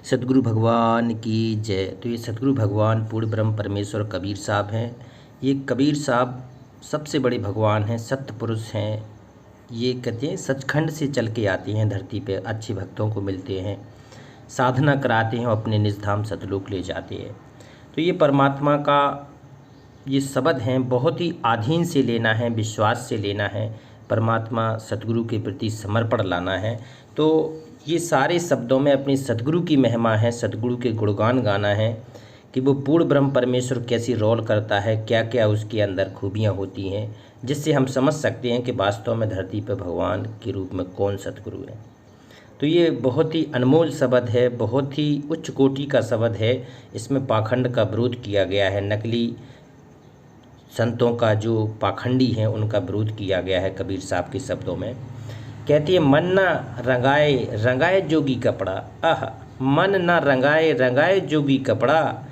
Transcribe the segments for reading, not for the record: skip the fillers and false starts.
सतगुरु भगवान की जय। तो ये सतगुरु भगवान पूर्ण ब्रह्म परमेश्वर कबीर साहब हैं। ये कबीर साहब सबसे बड़े भगवान हैं, सत्य पुरुष हैं। ये कहते हैं सचखंड से चल के आते हैं धरती पे, अच्छे भक्तों को मिलते हैं, साधना कराते हैं और अपने निज धाम सतलोक ले जाते हैं। तो ये परमात्मा का ये शब्द हैं, बहुत ही आधीन से लेना है, विश्वास से लेना है, परमात्मा सतगुरु के प्रति समर्पण लाना है। तो ये सारे शब्दों में अपनी सतगुरु की महिमा है, सतगुरु के गुणगान गाना है कि वो पूर्ण ब्रह्म परमेश्वर कैसी रोल करता है, क्या क्या उसके अंदर खूबियाँ होती हैं, जिससे हम समझ सकते हैं कि वास्तव में धरती पर भगवान के रूप में कौन सतगुरु है। तो ये बहुत ही अनमोल शब्द है, बहुत ही उच्च कोटि का शब्द है। इसमें पाखंड का विरोध किया गया है, नकली संतों का जो पाखंडी हैं उनका विरोध किया गया है कबीर साहब के शब्दों में। कहती है मन न रंगाए रंगाए जोगी कपड़ा, आह मन न रंगाए रंगाए जोगी कपड़ा,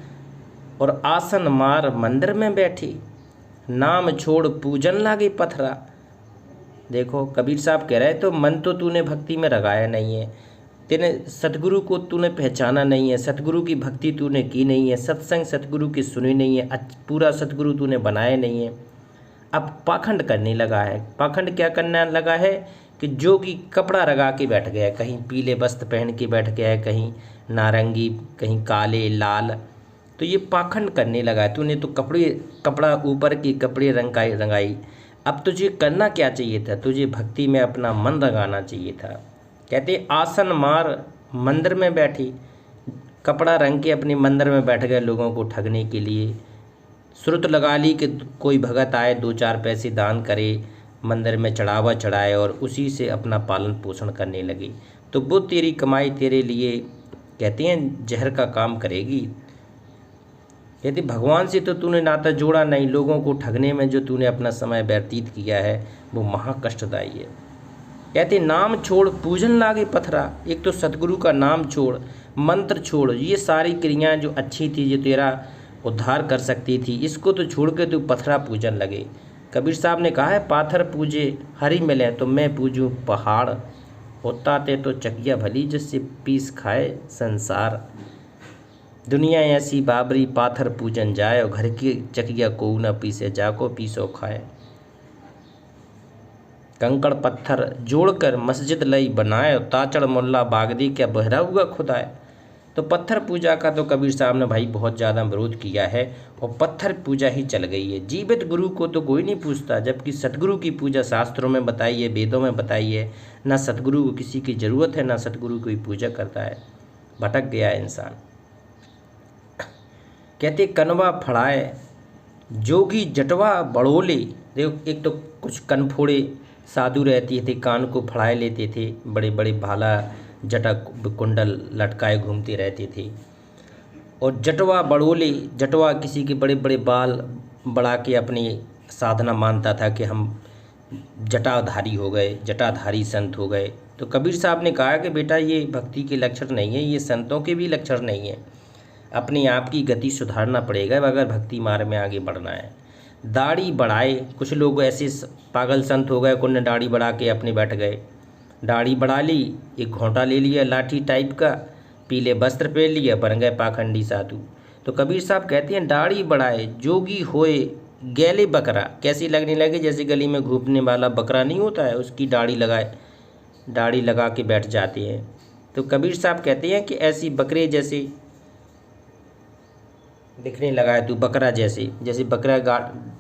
और आसन मार मंदिर में बैठी, नाम छोड़ पूजन लागे पथरा। देखो कबीर साहब कह रहे हैं तो मन तो तूने भक्ति में रंगाया नहीं है, तेने सतगुरु को तूने पहचाना नहीं है, सतगुरु की भक्ति तूने की नहीं है, सत्संग सतगुरु की सुनी नहीं है, पूरा सतगुरु तूने बनाया नहीं है। अब पाखंड करने लगा है। पाखंड क्या करने लगा है कि जोगी कपड़ा रगा के बैठ गया, कहीं पीले वस्त्र पहन के बैठ गया है, कहीं नारंगी, कहीं काले लाल। तो ये पाखंड करने लगा है। तूने तो कपड़ा ऊपर की कपड़े रंगाई। अब तुझे करना क्या चाहिए था? तुझे भक्ति में अपना मन रंगाना चाहिए था। कहते आसन मार मंदिर में बैठी, कपड़ा रंग के अपने मंदिर में बैठ गए लोगों को ठगने के लिए। सुरत लगा ली कि कोई भगत आए, 2-4 पैसे दान करे, मंदिर में चढ़ावा चढ़ाए और उसी से अपना पालन पोषण करने लगे। तो वो तेरी कमाई तेरे लिए कहते हैं जहर का काम करेगी। कहते भगवान से तो तूने नाता जोड़ा नहीं, लोगों को ठगने में जो तूने अपना समय व्यतीत किया है वो महाकष्टदायी है। कहते नाम छोड़ पूजन लागे पथरा। एक तो सतगुरु का नाम छोड़, मंत्र छोड़, ये सारी क्रियाएं जो अच्छी थी, जो तेरा उद्धार कर सकती थी, इसको तो छोड़ के तू पथरा पूजन लगे। कबीर साहब ने कहा है पाथर पूजे हरी मिले तो मैं पूजूं पहाड़, होता ते तो चकिया भली जिससे पीस खाए संसार। दुनिया ऐसी बाबरी पाथर पूजन जाए, और घर की चकिया को न पीसे जाको पीसो खाए। कंकड़ पत्थर जोड़कर मस्जिद लई बनाए, ताचड़ मुल्ला बागदी क्या बहरा हुआ खुदाए। तो पत्थर पूजा का तो कबीर साहब ने भाई बहुत ज़्यादा विरोध किया है और पत्थर पूजा ही चल गई है। जीवित गुरु को तो कोई नहीं पूछता, जबकि सतगुरु की पूजा शास्त्रों में बताई है, वेदों में बताई है। ना सतगुरु को किसी की ज़रूरत है, ना सतगुरु कोई पूजा करता है। भटक गया इंसान। कहते कनवा फड़ाए जोगी जटवा बड़ोले। देखो एक तो कुछ कनफोड़े साधु रहती थे, कान को फड़ाए लेते थे, बड़े बड़े भाला जटा कुंडल लटकाए घूमते रहते थे। और जटवा बड़ोले, जटवा किसी के बड़े बड़े बाल बढ़ा के अपनी साधना मानता था कि हम जटाधारी हो गए, जटाधारी संत हो गए। तो कबीर साहब ने कहा कि बेटा ये भक्ति के लक्षण नहीं है, ये संतों के भी लक्षण नहीं है। अपने आप की गति सुधारना पड़ेगा अगर भक्ति मार्ग में आगे बढ़ना है। दाढ़ी बढ़ाए, कुछ लोग ऐसे पागल संत हो गए, उन्होंने दाढ़ी बढ़ा के अपने बैठ गए। दाढ़ी बढ़ा ली, एक घोंटा ले लिया लाठी टाइप का, पीले वस्त्र पहन लिया, बन गए पाखंडी साधु। तो कबीर साहब कहते हैं दाढ़ी बढ़ाए जोगी होए गैले बकरा। कैसी लगने लगे? जैसे गली में घूमने वाला बकरा नहीं होता है, उसकी दाढ़ी लगा के बैठ जाते हैं। तो कबीर साहब कहते हैं कि ऐसी बकरे जैसे दिखने लगा है तू, बकरा जैसे बकरा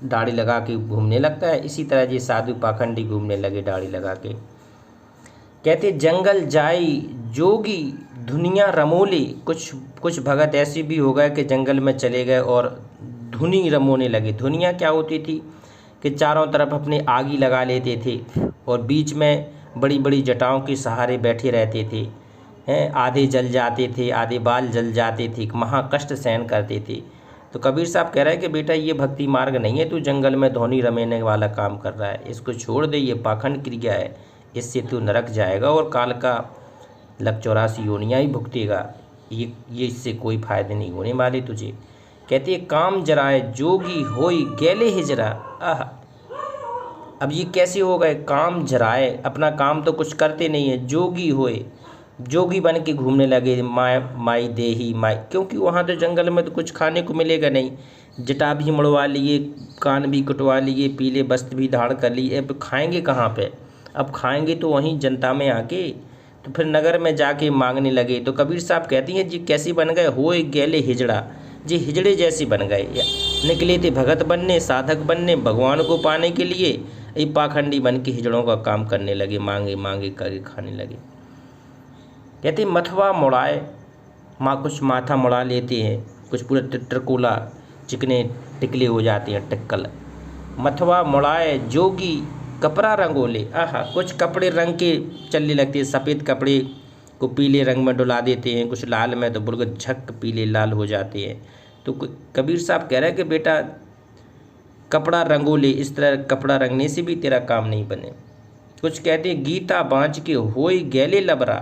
दाढ़ी लगा के घूमने लगता है, इसी तरह ये साधु पाखंडी घूमने लगे दाढ़ी लगा के। कहते जंगल जाई जोगी धुनिया रमोले। कुछ भगत ऐसे भी हो गए कि जंगल में चले गए और धुनी रमोने लगे। धुनिया क्या होती थी कि चारों तरफ अपने आगी लगा लेते थे और बीच में बड़ी बड़ी जटाओं के सहारे बैठे रहते थे, हैं, आधे जल जाते थे, आधे बाल जल जाते थे, महाकष्ट सहन करते थे। तो कबीर साहब कह रहे हैं कि बेटा ये भक्ति मार्ग नहीं है, तू जंगल में धोनी रमेने वाला काम कर रहा है, इसको छोड़ दे, ये पाखंड क्रिया है, इससे तू नरक जाएगा और काल का 84 योनियाँ ही भुगतेगा। ये इससे कोई फायदे नहीं होने वाले तुझे। कहते हैं काम जराए जोगी होई गैले हिजरा। आह, अब ये कैसे हो गए? काम जराए, अपना काम तो कुछ करते नहीं है, जोगी होए जोगी बन के घूमने लगे, माय माई देही माई, क्योंकि वहाँ तो जंगल में तो कुछ खाने को मिलेगा नहीं। जटा भी मुड़वा लिए, कान भी कटवा लिए, पीले वस्त्र भी धारण कर लिए, अब खाएंगे कहाँ पे? अब खाएंगे तो वहीं जनता में आके, तो फिर नगर में जाके मांगने लगे। तो कबीर साहब कहती हैं जी कैसी बन गए, होए गेले हिजड़ा, जी हिजड़े जैसी बन गए। निकले थे भगत बनने, साधक बनने, भगवान को पाने के लिए, ये पाखंडी बन के हिजड़ों का काम करने लगे, मांगे मांगे करके खाने लगे। कहते मथवा मुड़ाए, कुछ माथा मुड़ा लेते हैं, कुछ पूरा टिटरकोला चिकने टिकले हो जाते हैं, टिक्कल। मथवा मुड़ाए जोगी कपड़ा रंगोले, आहा, कुछ कपड़े रंग के चलने लगते हैं, सफ़ेद कपड़े को पीले रंग में डुला देते हैं, कुछ लाल में, तो बिल्कुल झक पीले लाल हो जाते हैं। तो कबीर साहब कह रहे हैं कि बेटा कपड़ा रंगोले, इस तरह कपड़ा रंगने से भी तेरा काम नहीं बने। कुछ कहते हैं गीता बाँच के होई गैले लबरा,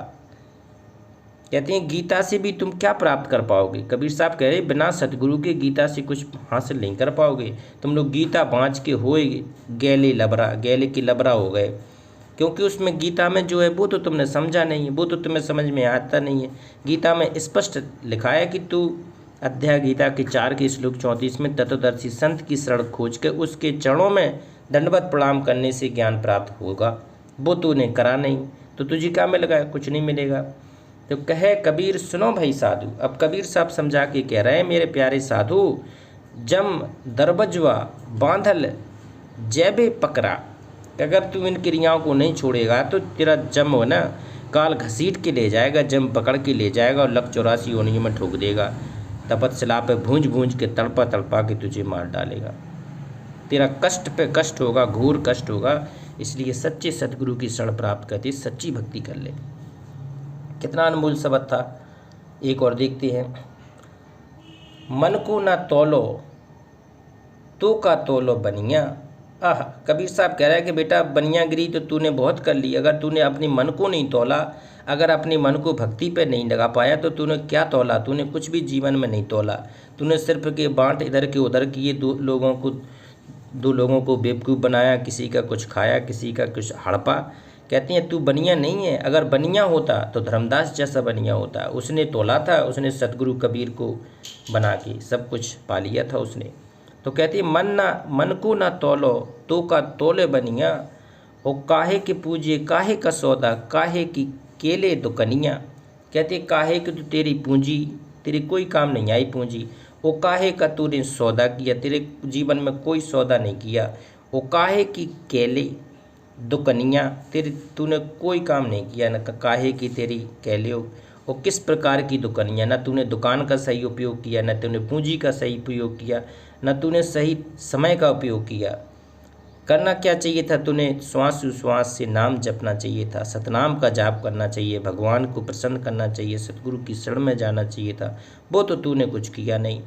कहते हैं गीता से भी तुम क्या प्राप्त कर पाओगे। कबीर साहब कह रहे बिना सतगुरु के गीता से कुछ हासिल नहीं कर पाओगे। तुम लोग गीता बाँच के होए गैले लबरा, गैले की लबरा हो गए, क्योंकि उसमें गीता में जो है वो तो तुमने समझा नहीं है, वो तो तुम्हें समझ में आता नहीं है। गीता में स्पष्ट लिखा है कि तू अध्याय गीता के 4 के श्लोक 34 में तत्वदर्शी संत की शरण खोज के उसके चरणों में दंडवत प्रणाम करने से ज्ञान प्राप्त होगा, वो तूने करा नहीं, तो तुझे क्या मिलेगा? कुछ नहीं मिलेगा। तो कहे कबीर सुनो भाई साधु, अब कबीर साहब समझा के कह रहे हैं मेरे प्यारे साधु, जम दरबजवा बांधल जैबे पकड़ा, अगर तू इन क्रियाओं को नहीं छोड़ेगा तो तेरा जम हो ना काल घसीट के ले जाएगा, जम पकड़ के ले जाएगा और लक 84 योनियों में ठोक देगा, तपतशिला पे भूंज भूंज के तड़पा तड़पा के तुझे मार डालेगा। तेरा कष्ट पे कष्ट होगा, घोर कष्ट होगा। इसलिए सच्चे सतगुरु की शरण प्राप्त करते सच्ची भक्ति कर ले। कितना अनमोल शब्द था। एक और देखते हैं, मन को ना तोलो तो का तोलो बनिया, आह, कबीर साहब कह रहा है कि बेटा बनियागिरी तो तूने बहुत कर ली, अगर तूने अपने मन को नहीं तोला, अगर अपने मन को भक्ति पे नहीं लगा पाया तो तूने क्या तोला? तूने कुछ भी जीवन में नहीं तोला। तूने सिर्फ के बांट इधर के उधर किए, दो लोगों को बेवकूफ़ बनाया, किसी का कुछ खाया, किसी का कुछ हड़पा। कहती हैं तू बनिया नहीं है, अगर बनिया होता तो धर्मदास जैसा बनिया होता। उसने तोला था, उसने सतगुरु कबीर को बना के सब कुछ पा लिया था उसने। तो कहती है मन को ना तोलो तो का तोले बनिया, ओ काहे के पूजे काहे का सौदा, काहे की केले दुकनिया। कहते काहे कि तू तेरी पूंजी, तेरे कोई काम नहीं आई पूंजी, ओ काहे का तूने सौदा किया, तेरे जीवन में कोई सौदा नहीं किया, ओ काहे की केले दुकनिया, तेरे तूने कोई काम नहीं किया, न काहे की तेरी कैलियो, और किस प्रकार की दुकनिया, न तूने दुकान का सही उपयोग किया, न तूने पूंजी का सही उपयोग किया, न तूने सही समय का उपयोग किया। करना क्या चाहिए था? तूने श्वास उश्वास से नाम जपना चाहिए था, सतनाम का जाप करना चाहिए, भगवान को प्रसन्न करना चाहिए, सतगुरु की शरण में जाना चाहिए था, वो तो तूने कुछ किया नहीं।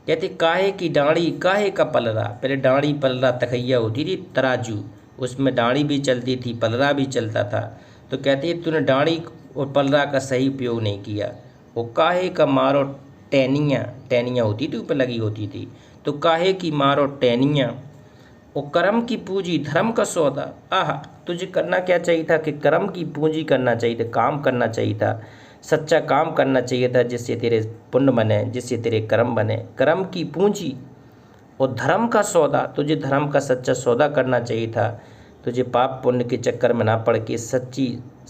कहते काहे की डाँड़ी काहे का पलरा, पहले डाँड़ी पलरा तखैया होती थी, तराजू, उसमें डाँड़ी भी चलती थी, पलरा भी चलता था। तो कहती है तूने डाँड़ी और पलरा का सही उपयोग नहीं किया। वो काहे का मारो टहनियाँ, टहनियाँ होती थी ऊपर लगी होती थी, तो काहे की मारो टहनियाँ, वो कर्म की पूंजी धर्म का सौदा। आह, तुझे करना क्या चाहिए था कि कर्म की पूंजी करना चाहिए था, काम करना चाहिए था, सच्चा काम करना चाहिए था, जिससे तेरे पुण्य बने, जिससे तेरे कर्म बने। कर्म की पूंजी और धर्म का सौदा, तुझे धर्म का सच्चा सौदा करना चाहिए था। तुझे पाप पुण्य के चक्कर में ना पड़ के सच्ची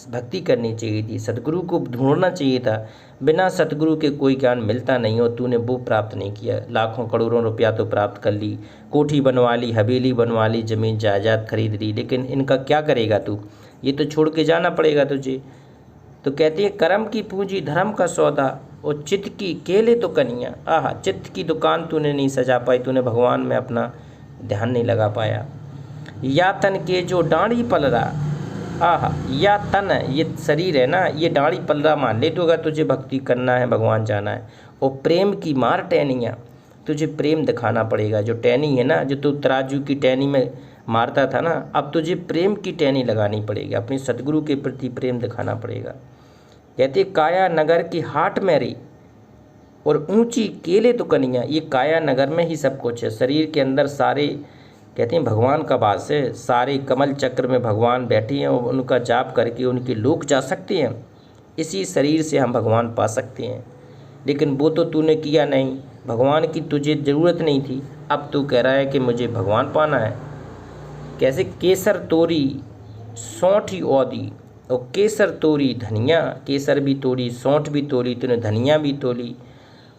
भक्ति करनी चाहिए थी, सतगुरु को ढूंढना चाहिए था। बिना सतगुरु के कोई ज्ञान मिलता नहीं हो, तूने वो प्राप्त नहीं किया। लाखों करोड़ों रुपया तो प्राप्त कर ली, कोठी बनवा ली, हवेली बनवा ली, ज़मीन जायदाद खरीद ली, लेकिन इनका क्या करेगा तू? ये तो छोड़ के जाना पड़ेगा तुझे। तो कहती है कर्म की पूंजी धर्म का सौदा और चित्त की केले तो कनिया। आह, चित्त की दुकान तूने नहीं सजा पाई, तूने भगवान में अपना ध्यान नहीं लगा पाया। या तन के जो डाँड़ी पलरा, आह, या तन ये शरीर है ना, ये डाँड़ी पलरा मान ले तो, अगर तुझे भक्ति करना है, भगवान जाना है। और प्रेम की मार टहनियाँ, तुझे प्रेम दिखाना पड़ेगा। जो टहनी है ना, जो तू तराजू की टहनी में मारता था ना, अब तुझे प्रेम की टहनी लगानी पड़ेगी, अपने सतगुरु के प्रति प्रेम दिखाना पड़ेगा। कहते काया नगर की हाट में रही और ऊंची केले तो कनिया, ये काया नगर में ही सब कुछ है, शरीर के अंदर सारे, कहते हैं भगवान का वास है, सारे कमल चक्र में भगवान बैठे हैं और उनका जाप करके उनके लोक जा सकते हैं। इसी शरीर से हम भगवान पा सकते हैं, लेकिन वो तो तूने किया नहीं। भगवान की तुझे ज़रूरत नहीं थी, अब तू कह रहा है कि मुझे भगवान पाना है। कैसे केसर तोरी सौंठी औदी, और केसर तोरी धनिया, केसर भी तोड़ी, सौंठ भी तोड़ी, तूने धनिया भी तोड़ी,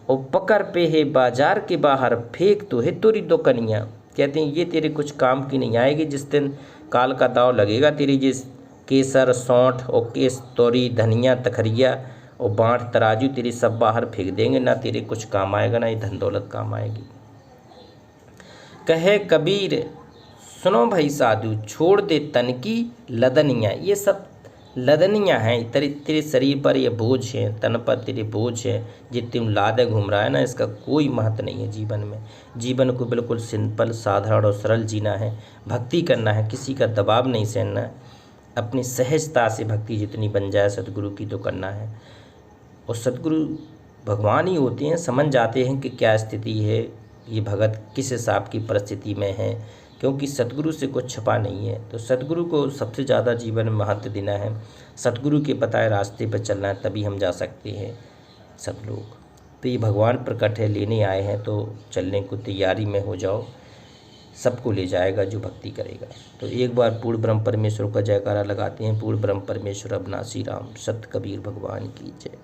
और पकड़ पे है बाजार के बाहर, फेंक तो है तोरी दो कनिया। कहते हैं ये तेरे कुछ काम की नहीं आएगी, जिस दिन काल का दाव लगेगा तेरी, जिस केसर सौंठ और केस तोरी धनिया तखरिया और बाँट तराजू तेरी सब बाहर फेंक देंगे, ना तेरे कुछ काम आएगा, ना ये धन दौलत काम आएगी। कहे कबीर सुनो भाई साधु, छोड़ दे तन की लदनियाँ। ये सब लदनियाँ हैं, तेरे शरीर पर ये बोझ है, तन पर तेरे बोझ है, जो तुम लादे घूम रहा है ना, इसका कोई महत्व नहीं है जीवन में। जीवन को बिल्कुल सिंपल, साधारण और सरल जीना है, भक्ति करना है, किसी का दबाव नहीं सहना है, अपनी सहजता से भक्ति जितनी बन जाए सतगुरु की तो करना है। और सतगुरु भगवान ही होते हैं, समझ जाते हैं कि क्या स्थिति है, ये भगत किस हिसाब की परिस्थिति में है, क्योंकि सतगुरु से कुछ छुपा नहीं है। तो सतगुरु को सबसे ज़्यादा जीवन में महत्व देना है, सतगुरु के बताए रास्ते पर चलना है, तभी हम जा सकते हैं सब लोग। तो ये भगवान प्रकट है, लेने आए हैं, तो चलने को तैयारी में हो जाओ, सबको ले जाएगा जो भक्ति करेगा। तो एक बार पूर्ण ब्रह्म परमेश्वर का जयकारा लगाते हैं। पूर्ण ब्रह्म परमेश्वर अविनाशी राम, सत कबीर भगवान की जय।